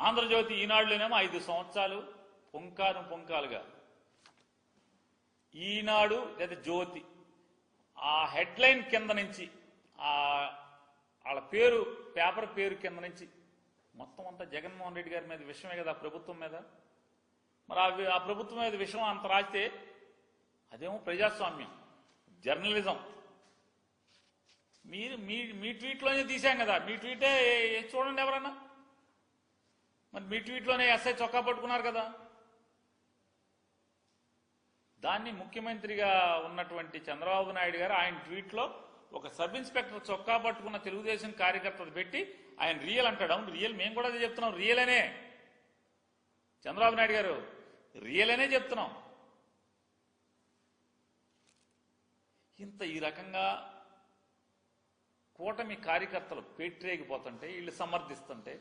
ఆంధ్రజ్యోతి ఈనాడులోనేమో 5 సంవత్సరాలు పొంకాలుగా ఈనాడు లేదా జ్యోతి ఆ హెడ్లైన్ కింద నుంచి వాళ్ళ పేరు పేపర్ పేరు కింద నుంచి మొత్తం అంతా జగన్మోహన్ రెడ్డి గారి మీద విషయమే కదా ప్రభుత్వం మీద. మరి ఆ ప్రభుత్వం మీద విషయం అంత రాస్తే అదేమో ప్రజాస్వామ్యం జర్నలిజం. మీరు మీ ట్వీట్లోనే తీసాం కదా, మీ ట్వీటే చూడండి ఎవరన్నా. మరి మీ ట్వీట్లోనే ఎస్ఐ చొక్కా పట్టుకున్నారు కదా. దాన్ని ముఖ్యమంత్రిగా ఉన్నటువంటి చంద్రబాబు నాయుడు గారు ఆయన ట్వీట్లో ఒక సబ్ ఇన్స్పెక్టర్ చొక్కా పట్టుకున్న తెలుగుదేశం కార్యకర్తలు పెట్టి ఆయన రియల్ అంటాడు. అవును రియల్, మేము కూడా అదే చెప్తున్నాం, రియల్ అనే. చంద్రబాబు నాయుడు గారు రియల్ అనే చెప్తున్నాం. ఈ రకంగా కూటమి కార్యకర్తలు పేట్రేగిపోతుంటే వీళ్ళు సమర్థిస్తుంటే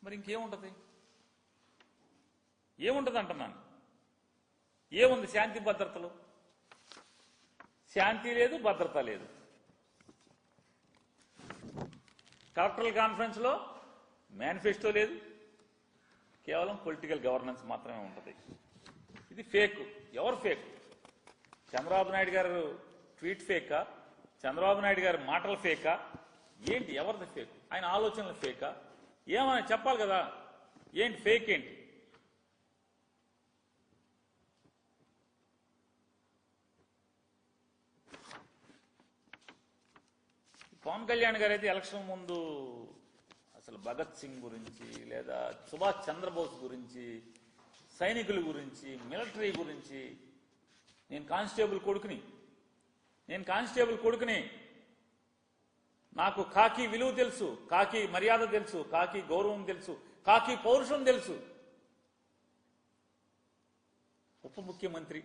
మరి ఇంకేముంటుంది? ఏముంటుంది అంటున్నాను. ఏముంది? శాంతి భద్రతలు, శాంతి లేదు, భద్రత లేదు. కలెక్టరల్ కాన్ఫరెన్స్లో మేనిఫెస్టో లేదు, కేవలం పొలిటికల్ గవర్నెన్స్ మాత్రమే ఉంటుంది. ఇది ఫేక్. ఎవరు ఫేక్? చంద్రబాబు నాయుడు గారు ట్వీట్ ఫేకా? చంద్రబాబు నాయుడు గారి మాటలు ఫేకా? ఏంటి? ఎవరిది ఫేక్? ఆయన ఆలోచనలు ఫేకా? ఏమని చెప్పాలి కదా. ఏంటి ఫేక్? ఏంటి? పవన్ కళ్యాణ్ గారు అయితే ఎలక్షన్ ముందు అసలు భగత్ సింగ్ గురించి లేదా సుభాష్ చంద్రబోస్ గురించి, సైనికుల గురించి, మిలిటరీ గురించి, నేను కానిస్టేబుల్ కొడుకుని, నాకు కాకి విలువ తెలుసు, కాకి మర్యాద తెలుసు, కాకి గౌరవం తెలుసు, కాకి పౌరుషం తెలుసు. ఉప ముఖ్యమంత్రి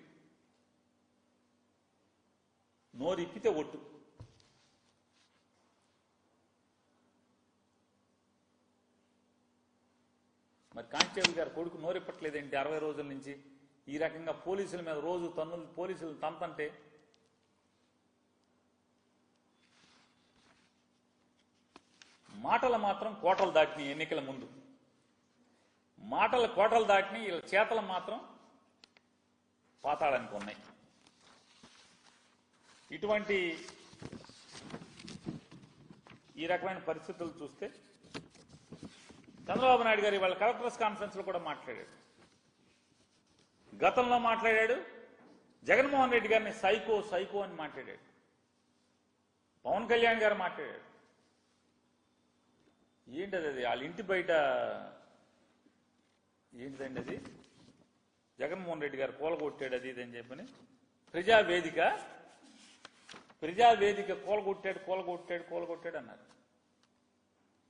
నోరిప్పితే ఒట్టు. మరి కానిస్టేబుల్ గారు కొడుకు నోరిప్పట్లేదేంటి 60 రోజుల నుంచి? ఈ రకంగా పోలీసుల మీద రోజు తన్నులు, పోలీసులు తంతంటే మాటలు మాత్రం కోటలు దాటినాయి. ఎన్నికల ముందు మాటలు కోటలు దాటినాయి, వీళ్ళ చేతలు మాత్రం పాతాళానికి ఉన్నాయి. ఇటువంటి ఈ రకమైన పరిస్థితులు చూస్తే చంద్రబాబు నాయుడు గారు ఇవాళ కలెక్టర్స్ కాన్ఫరెన్స్ లో కూడా మాట్లాడాడు. గతంలో మాట్లాడాడు. జగన్మోహన్ రెడ్డి గారిని సైకో అని మాట్లాడాడు. పవన్ కళ్యాణ్ గారు మాట్లాడాడు. ఏంటది? అది వాళ్ళ ఇంటి బయట ఏంటిదండి అది? జగన్మోహన్ రెడ్డి గారు కూలగొట్టాడు అది ఇదని చెప్పని ప్రజావేదిక కూలగొట్టాడు అన్నారు.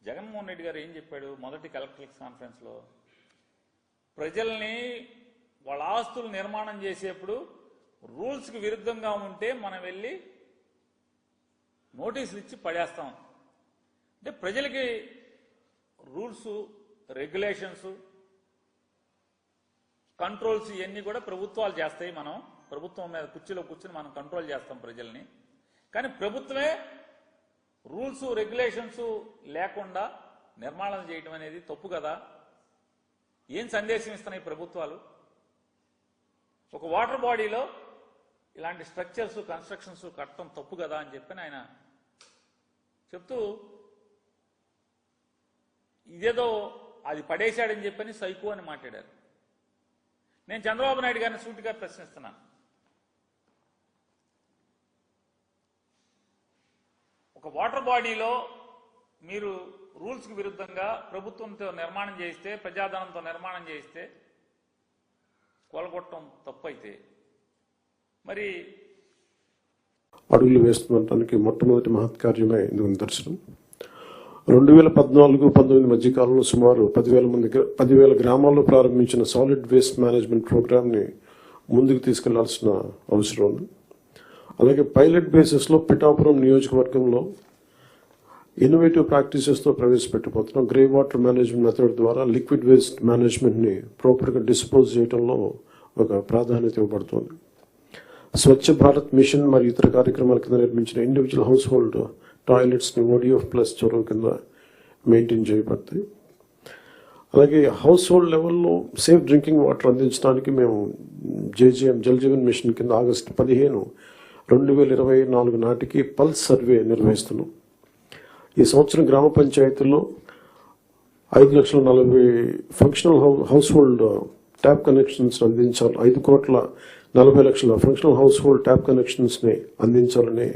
జగన్మోహన్ రెడ్డి గారు ఏం చెప్పాడు మొదటి కలెక్టర్స్ కాన్ఫరెన్స్ లో? ప్రజల్ని వాళ్ళ ఆస్తులు నిర్మాణం చేసేప్పుడు రూల్స్కి విరుద్ధంగా ఉంటే మనం వెళ్ళి నోటీసులు ఇచ్చి పడేస్తాం. అంటే ప్రజలకి రూల్స్, రెగ్యులేషన్స్, కంట్రోల్స్ ఇవన్నీ కూడా ప్రభుత్వాలు చేస్తాయి. మనం ప్రభుత్వం మీద కుర్చీలో కూర్చుని మనం కంట్రోల్ చేస్తాం ప్రజల్ని. కానీ ప్రభుత్వమే రూల్స్, రెగ్యులేషన్స్ లేకుండా నిర్మాణం చేయడం అనేది తప్పు కదా. ఏం సందేశం ఇస్తున్నాయి ప్రభుత్వాలు? ఒక వాటర్ బాడీలో ఇలాంటి స్ట్రక్చర్స్, కన్స్ట్రక్షన్స్ కట్టడం తప్పు కదా అని చెప్పి ఆయన చెప్తూ ఇదేదో అది పడేశాడని చెప్పని సైకో అని మాట్లాడారు. నేను చంద్రబాబు నాయుడు గారిని సూటిగా ప్రశ్నిస్తున్నాను. ఒక వాటర్ బాడీలో మీరు రూల్స్కి విరుద్ధంగా ప్రభుత్వంతో నిర్మాణం చేయిస్తే, ప్రజాధనంతో నిర్మాణం చేయిస్తే కొలగొట్టడం తప్పు అయితే మరి అడుగులు వేస్తుండటానికి మొట్టమొదటి మహత్కార్యమే ఇందుకు నిదర్శనం. 2014-19 మధ్య కాలంలో సుమారు 10,000 గ్రామాల్లో ప్రారంభించిన సాలిడ్ వేస్ట్ మేనేజ్మెంట్ ప్రోగ్రామ్ ని ముందుకు తీసుకెళ్లాల్సిన అవసరం ఉంది. అలాగే పైలట్ బేసిస్ లో పిఠాపురం నియోజకవర్గంలో ఇన్నోవేటివ్ ప్రాక్టీసెస్ తో ప్రవేశపెట్టబోతున్నాం. గ్రే వాటర్ మేనేజ్మెంట్ మెథడ్ ద్వారా లిక్విడ్ వేస్ట్ మేనేజ్మెంట్ ని ప్రాపర్ గా డిస్పోజ్ చేయడంలో ఒక ప్రాధాన్యత ఇవ్వబడుతోంది. స్వచ్ఛ భారత్ మిషన్ మరియు ఇతర కార్యక్రమాల కింద నిర్మించిన ఇండివిజువల్ హౌస్ హోల్డ్ టాయిలెట్స్ని ODF ప్లస్ చొరవ కింద మెయింటైన్ చేయబడతాయి. అలాగే హౌస్ హోల్డ్ లెవెల్లో సేఫ్ డ్రింకింగ్ వాటర్ అందించడానికి మేము JJM జల్ జీవన్ మిషన్ కింద ఆగస్టు 15, 2024 నాటికి పల్స్ సర్వే నిర్వహిస్తున్నాం. ఈ సంవత్సరం గ్రామ పంచాయతీల్లో 5,40,000 functional house hold tap connections అందించాలి. 5,40,00,000 ఫంక్షనల్ హౌస్ హోల్డ్ ట్యాప్ కనెక్షన్స్ని అందించాలని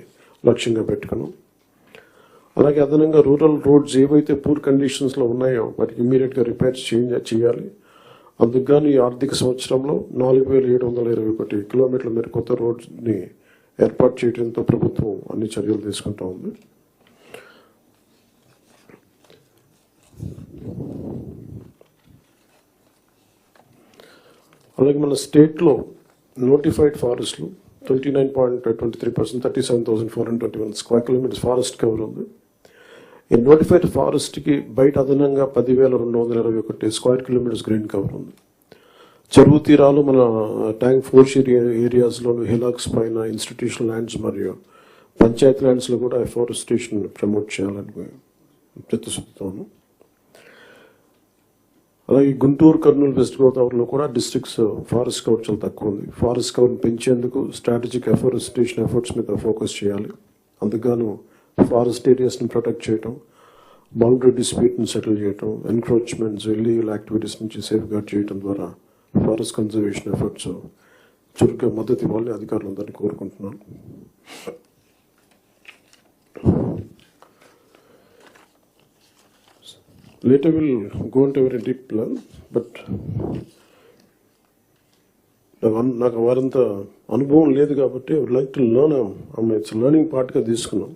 లక్ష్యంగా పెట్టుకున్నాం. అలాగే అదనంగా రూరల్ రోడ్స్ ఏవైతే పూర్ కండిషన్స్లో ఉన్నాయో వాటికి ఇమీడియట్గా రిపేర్ చేయాలి. అందుకు ఈ ఆర్థిక సంవత్సరంలో 4,721 కిలోమీటర్ల మేర కొత్త రోడ్స్ని ఏర్పాటు చేయడంతో ప్రభుత్వం అన్ని చర్యలు తీసుకుంటూ ఉంది. అలాగే మన స్టేట్లో నోటిఫైడ్ ఫారెస్ట్లు 29.23%, 37,421 స్క్వేర్ కిలోమీటర్స్ ఫారెస్ట్ కవర్ ఉంది. ఈ నోటిఫైడ్ ఫారెస్ట్కి బయట అదనంగా 10,221 స్క్వేర్ కిలోమీటర్స్ గ్రీన్ కవర్ ఉంది. చెరువు తీరాలు మన ట్యాంక్ ఫోర్షియర్ ఏరియాస్లోను హిలాక్స్ పైన ఇన్స్టిట్యూషనల్ ల్యాండ్స్ మరియు పంచాయతీ ల్యాండ్స్లో కూడా ఎఫారెస్టేషన్ ప్రమోట్ చేయాలని చిత్తశుద్ధితోను. అలాగే గుంటూరు, కర్నూలు, వెస్ట్ గోదావరిలో కూడా డిస్ట్రిక్ట్స్ ఫారెస్ట్ కవర్ చాలా తక్కువ ఉంది. ఫారెస్ట్ కవర్ని పెంచేందుకు స్ట్రాటజిక్ ఎఫారెస్టేషన్ ఎఫర్ట్స్ మీద ఫోకస్ చేయాలి. అందుకు ఫారెస్ట్ ఏరియాస్ని ప్రొటెక్ట్ చేయటం, బౌండరీ డిస్ప్యూట్ని సెటిల్ చేయటం, ఎన్క్రోచ్మెంట్స్, ఇల్లీగల్ యాక్టివిటీస్ నుంచి సేఫ్ గార్డ్ చేయడం ద్వారా ఫారెస్ట్ కన్జర్వేషన్ ఎఫర్ట్స్ చురుగ్గా మద్దతు ఇవ్వాలని అధికారులందరినీ కోరుకుంటున్నాను. Later we'll go into a very deep plan, but నాకు వారంత అనుభవం లేదు కాబట్టి I would like to learn. It's learning పార్ట్గా తీసుకున్నాం.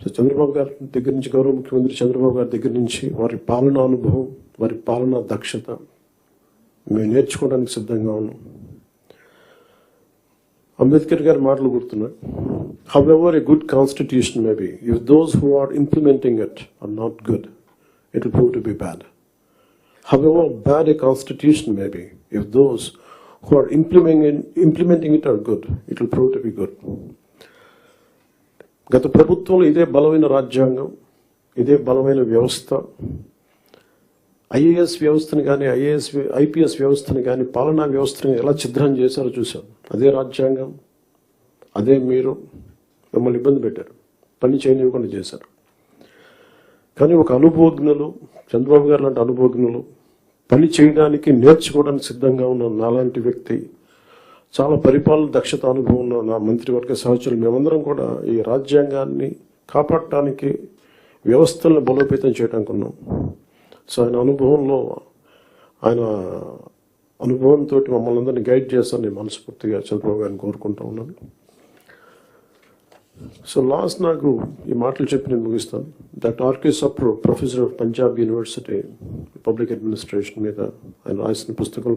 సో చంద్రబాబు గారి దగ్గర నుంచి, గౌరవ ముఖ్యమంత్రి చంద్రబాబు గారి దగ్గర నుంచి వారి పాలనా అనుభవం, వారి పాలనా దక్షత మేము నేర్చుకోవడానికి సిద్ధంగా ఉన్నాం. అంబేద్కర్ గారి మాటలు గుర్తున్నాయి. However a good constitution may be, if those who are implementing it are not good, it will prove to be bad. However bad a constitution may be, if those who are implementing it are good, it will prove to be good. గత ప్రభుత్వంలో ఇదే బలమైన రాజ్యాంగం, ఇదే బలమైన వ్యవస్థ, IAS వ్యవస్థను కానీ IPS వ్యవస్థను కానీ పాలనా వ్యవస్థను ఎలా ఛిద్రం చేశారో చూసాం. అదే రాజ్యాంగం, అదే మీరు మిమ్మల్ని ఇబ్బంది పెట్టారు, పని చేయనివ్వకుండా చేశారు. కానీ ఒక అనుభవజ్ఞులు, చంద్రబాబు గారు లాంటి అనుభవజ్ఞులు, పని చేయడానికి నేర్చుకోవడానికి సిద్ధంగా ఉన్న నాలాంటి వ్యక్తి, చాలా పరిపాలన దక్షత అనుభవం ఉన్న నా మంత్రివర్గ సహచరులు, మేమందరం కూడా ఈ రాజ్యాంగాన్ని కాపాడటానికి, వ్యవస్థలను బలోపేతం చేయడానికి ఉన్నాం. సో ఆయన అనుభవంతో మమ్మల్ని అందరినీ గైడ్ చేస్తాను నేను మనస్ఫూర్తిగా చంద్రబాబు గారిని కోరుకుంటూ ఉన్నాను. సో లాస్ట్ నాకు ఈ మాటలు చెప్పి నేను ముగిస్తాను. Doctor R.K. Sapro, professor of Punjab university public administration మీద ఆయన రాసిన పుస్తకం